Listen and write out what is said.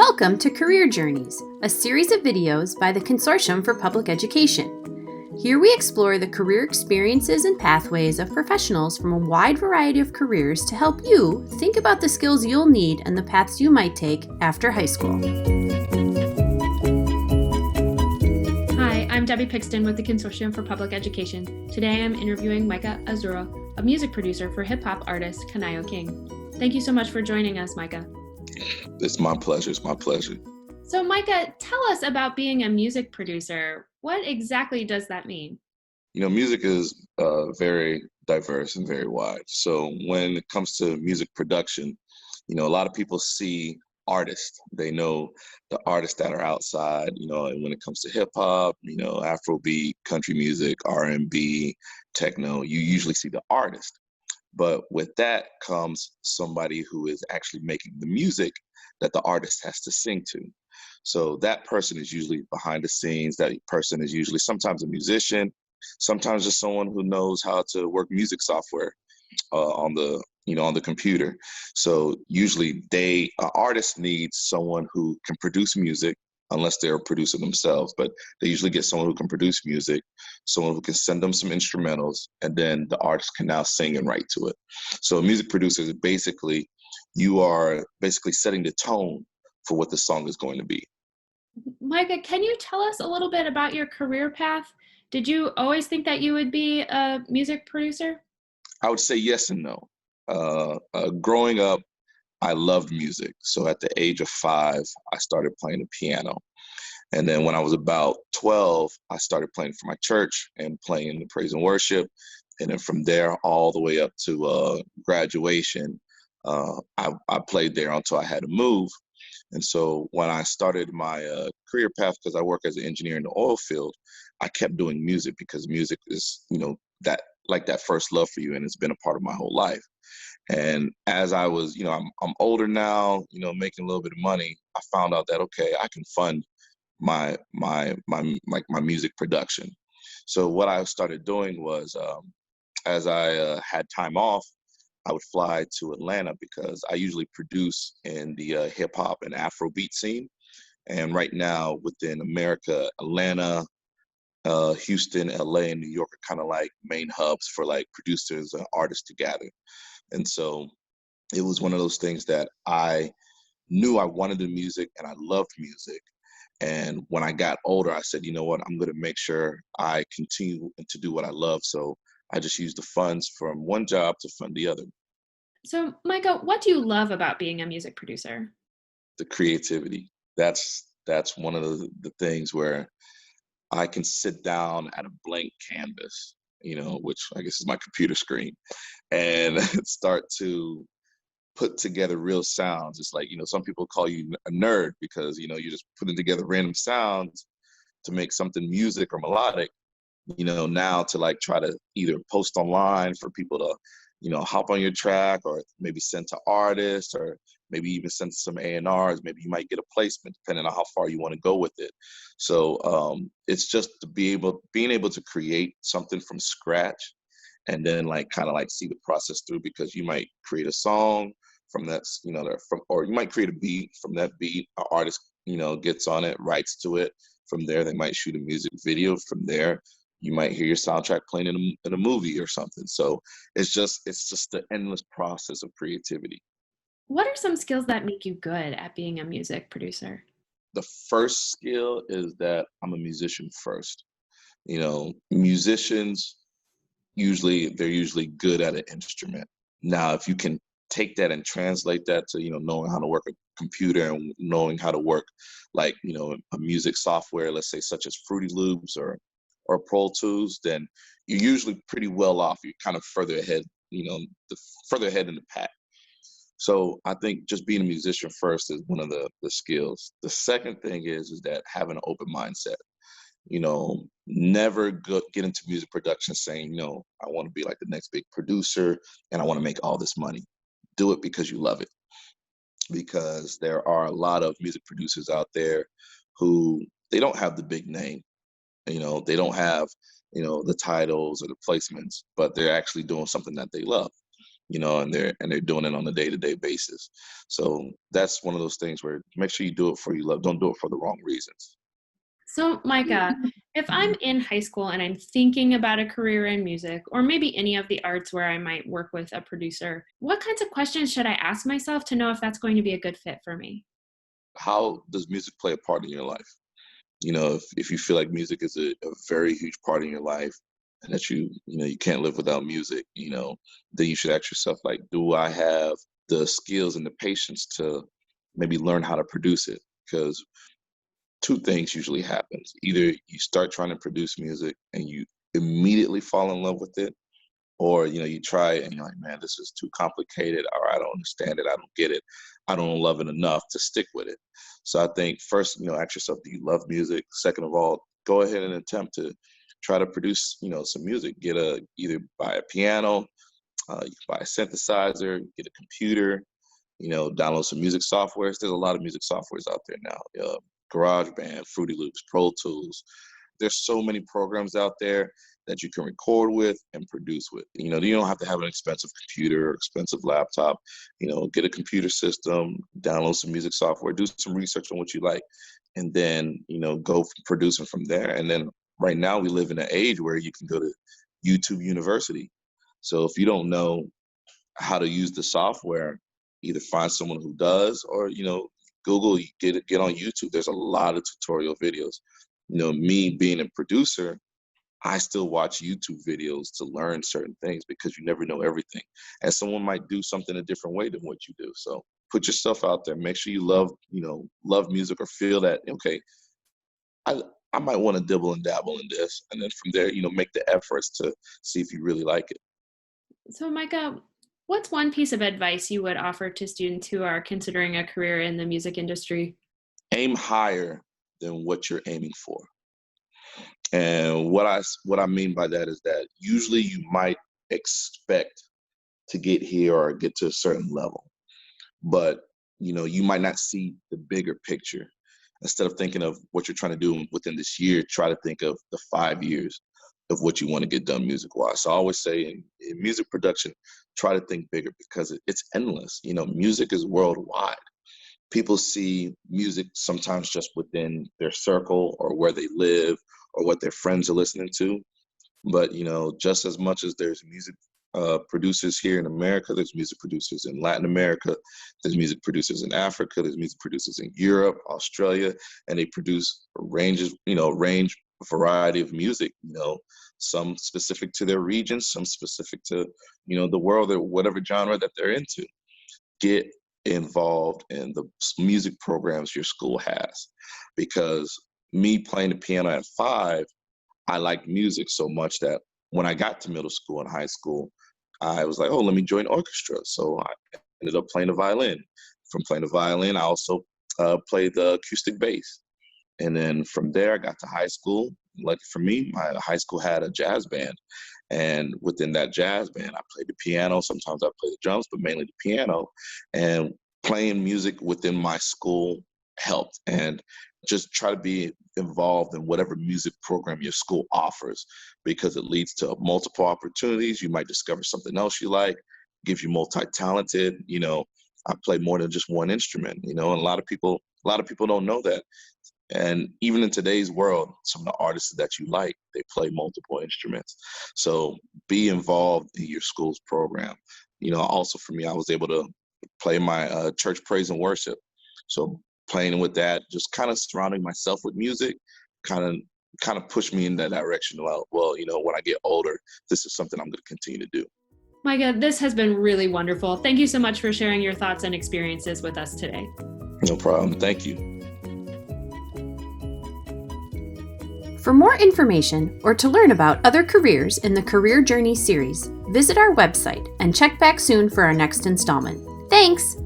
Welcome to Career Journeys, a series of videos by the Consortium for Public Education. Here we explore the career experiences and pathways of professionals from a wide variety of careers to help you think about the skills you'll need and the paths you might take after high school. Hi, I'm Debbie Pixton with the Consortium for Public Education. Today I'm interviewing Micah Azuoru, a music producer for hip-hop artist Kanayo King. Thank you so much for joining us, Micah. It's my pleasure. It's my pleasure. So Micah, tell us about being a music producer. What exactly does that mean? Music is very diverse and very wide. So when it comes to music production, a lot of people see artists. They know the artists that are outside, and when it comes to hip hop, Afrobeat, country music, R&B, techno, you usually see the artist. But with that comes somebody who is actually making the music that the artist has to sing to. So that person is usually behind the scenes. That person is usually sometimes a musician, sometimes just someone who knows how to work music software on the computer. So usually artists need someone who can produce music, unless they're a producer themselves, but they usually get someone who can produce music, someone who can send them some instrumentals, and then the artist can now sing and write to it. So a music producer is basically, you are basically setting the tone for what the song is going to be. Micah, can you tell us a little bit about your career path? Did you always think that you would be a music producer? I would say yes and no. Growing up, I loved music. So at the age of 5, I started playing the piano. And then when I was about 12, I started playing for my church and playing in the praise and worship. And then from there all the way up to graduation, I played there until I had to move. And so when I started my career path, because I work as an engineer in the oil field, I kept doing music because music is, that first love for you, and it's been a part of my whole life. And as I was, I'm older now, making a little bit of money, I found out that, okay, I can fund my music production. So what I started doing was, as I had time off, I would fly to Atlanta because I usually produce in the hip hop and Afrobeat scene. And right now within America, Atlanta, Houston, LA, and New York are kind of like main hubs for like producers and artists to gather. And so it was one of those things that I knew I wanted the music and I loved music. And when I got older, I said, you know what, I'm going to make sure I continue to do what I love. So I just used the funds from one job to fund the other. So Micah, what do you love about being a music producer? The creativity. That's one of the things where I can sit down at a blank canvas, which I guess is my computer screen, and start to put together real sounds. It's like, some people call you a nerd because, you're just putting together random sounds to make something music or melodic, now to like try to either post online for people to, hop on your track, or maybe send to artists, or maybe even send to some A&Rs. Maybe you might get a placement depending on how far you want to go with it. So it's just being able to create something from scratch, and then like kind of like see the process through, because you might create a song from that, or you might create a beat. From that beat, an artist, gets on it, writes to it. From there, they might shoot a music video. From there, you might hear your soundtrack playing in a movie or something. So it's just the endless process of creativity. What are some skills that make you good at being a music producer? The first skill is that I'm a musician first. Musicians they're usually good at an instrument. Now, if you can take that and translate that to, knowing how to work a computer and knowing how to work like, a music software, let's say such as Fruity Loops or Pro Tools, then you're usually pretty well off. You're kind of further ahead, further ahead in the pack. So I think just being a musician first is one of the skills. The second thing is that having an open mindset. Never get into music production saying, I want to be like the next big producer and I want to make all this money. Do it because you love it. Because there are a lot of music producers out there who, they don't have the big name. They don't have, the titles or the placements, but they're actually doing something that they love. and they're doing it on a day-to-day basis. So that's one of those things where make sure you do it for you love. Don't do it for the wrong reasons. So, Micah, if I'm in high school and I'm thinking about a career in music, or maybe any of the arts where I might work with a producer, what kinds of questions should I ask myself to know if that's going to be a good fit for me? How does music play a part in your life? If you feel like music is a very huge part in your life, and that you can't live without music, then you should ask yourself, like, do I have the skills and the patience to maybe learn how to produce it? Because two things usually happens. Either you start trying to produce music and you immediately fall in love with it, or you try and you're like, man, this is too complicated, or I don't understand it, I don't get it, I don't love it enough to stick with it. So I think first, ask yourself, do you love music? Second of all, go ahead and attempt to try to produce some music. Either buy a piano, you can buy a synthesizer, get a computer, download some music softwares. There's a lot of music softwares out there now. GarageBand, Fruity Loops, Pro Tools. There's so many programs out there that you can record with and produce with. You don't have to have an expensive computer or expensive laptop. Get a computer system, download some music software, do some research on what you like, and then, go producing from there. And then right now we live in an age where you can go to YouTube University. So if you don't know how to use the software, either find someone who does, or, Google, get on YouTube. There's a lot of tutorial videos. Me being a producer, I still watch YouTube videos to learn certain things, because you never know everything. And someone might do something a different way than what you do. So put yourself out there. Make sure you love music, or feel that, okay, I might want to dibble and dabble in this. And then from there, make the efforts to see if you really like it. So, Micah, what's one piece of advice you would offer to students who are considering a career in the music industry? Aim higher than what you're aiming for. And what I mean by that is that usually you might expect to get here or get to a certain level, but you might not see the bigger picture. Instead of thinking of what you're trying to do within this year, try to think of the 5 years of what you want to get done music wise. So I always say in music production, try to think bigger, because it's endless. Music is worldwide. People see music sometimes just within their circle, or where they live, or what their friends are listening to. But, just as much as there's music producers here in America, there's music producers in Latin America, there's music producers in Africa, there's music producers in Europe, Australia, and they produce range variety of music, some specific to their region, some specific to, the world, or whatever genre that they're into. Get involved in the music programs your school has, because me playing the piano at 5, I liked music so much that when I got to middle school and high school, I was like, oh, let me join orchestra. So I ended up playing the violin. From playing the violin, I also played the acoustic bass. And then from there, I got to high school. Lucky for me, my high school had a jazz band. And within that jazz band, I played the piano. Sometimes I played the drums, but mainly the piano. And playing music within my school helped. And just try to be involved in whatever music program your school offers, because it leads to multiple opportunities. You might discover something else you like, gives you multi-talented. I play more than just one instrument, and a lot of people don't know that. And even in today's world, some of the artists that you like, they play multiple instruments. So be involved in your school's program. Also for me, I was able to play my church praise and worship. So playing with that, just kind of surrounding myself with music, kind of pushed me in that direction. Well, when I get older, this is something I'm going to continue to do. Micah, this has been really wonderful. Thank you so much for sharing your thoughts and experiences with us today. No problem. Thank you. For more information or to learn about other careers in the Career Journey series, visit our website and check back soon for our next installment. Thanks!